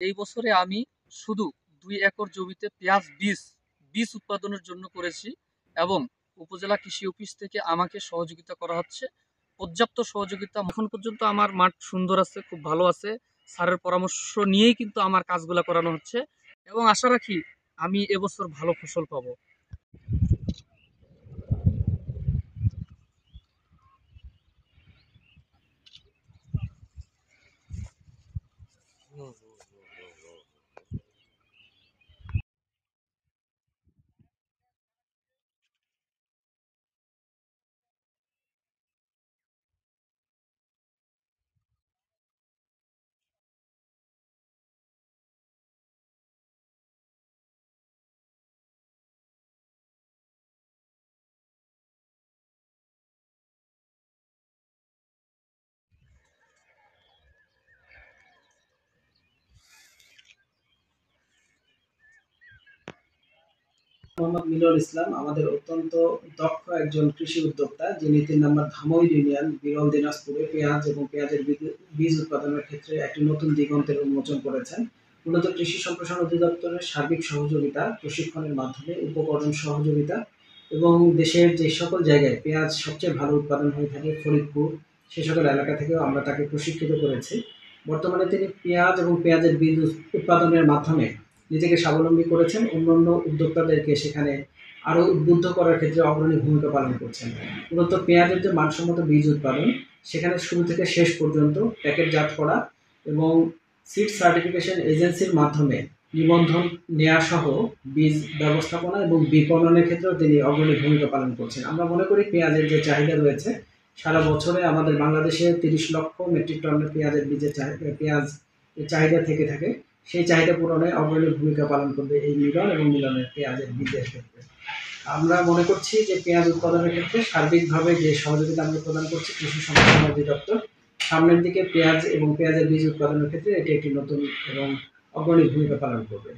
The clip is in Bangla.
এই বছরে আমি শুধু ২ একর জমিতে পেঁয়াজ বীজ উৎপাদনের জন্য করেছি এবং উপজেলা কৃষি অফিস থেকে আমাকে সহযোগিতা করা হচ্ছে। পর্যাপ্ত সহযোগিতা এখন পর্যন্ত আমার মাঠ সুন্দর আছে, খুব ভালো আছে। স্যারের পরামর্শ নিয়েই কিন্তু আমার কাজগুলা করানো হচ্ছে এবং আশা রাখি আমি এবছর ভালো ফসল পাবো। মোহাম্মদ মিলন ইসলাম আমাদের অত্যন্ত দক্ষ একজন কৃষি উদ্যোক্তা, যিনি ৩ নম্বর ধামইর ইউনিয়ন বিরল দিনাজপুরে পেঁয়াজ এবং পেঁয়াজের বীজ উৎপাদনের ক্ষেত্রে একটি নতুন দিগন্তের উন্মোচন করেছেন। মূলত কৃষি সম্প্রসারণ অধিদপ্তরের সার্বিক সহযোগিতা, প্রশিক্ষণের মাধ্যমে উপকরণ সহযোগিতা এবং দেশের যে সকল জায়গায় পেঁয়াজ সবচেয়ে ভালো উৎপাদন হয়ে থাকে ফরিদপুর, সে সকল এলাকা থেকেও আমরা তাকে প্রশিক্ষিত করেছি। বর্তমানে তিনি পেঁয়াজ এবং পেঁয়াজের বীজ উৎপাদনের মাধ্যমে নিজেকে স্বাবলম্বী করেছেন, অন্যান্য উদ্যোক্তাদেরকে সেখানে আরও উদ্বুদ্ধ করার ক্ষেত্রে অগ্রণী ভূমিকা পালন করছেন। মূলত পেঁয়াজের যে মানসম্মত বীজ উৎপাদন, সেখানে শুরু থেকে শেষ পর্যন্ত প্যাকেটজাত করা এবং সিড সার্টিফিকেশন এজেন্সির মাধ্যমে নিবন্ধন নেওয়া সহ বীজ ব্যবস্থাপনা এবং বিপণনের ক্ষেত্রেও তিনি অগ্রণী ভূমিকা পালন করছেন। আমরা মনে করি পেঁয়াজের যে চাহিদা রয়েছে, সারা বছরে আমাদের বাংলাদেশে ৩০ লক্ষ মেট্রিক টনের পেঁয়াজের বীজের পেঁয়াজ চাহিদা থেকে থাকে। সেই চাহিদা পূরণে অগ্রণী ভূমিকা পালন করবে এই মিলন এবং মিলনের পেঁয়াজের বীজের ক্ষেত্রে। আমরা মনে করছি যে পেঁয়াজ উৎপাদনের ক্ষেত্রে সার্বিকভাবে যে সহযোগিতা আমরা প্রদান করছি কৃষি সম্প্রসারণ অধিদপ্তর, সামনের দিকে পেঁয়াজ এবং পেঁয়াজের বীজ উৎপাদনের ক্ষেত্রে এটি একটি নতুন এবং অগ্রণী ভূমিকা পালন করবে।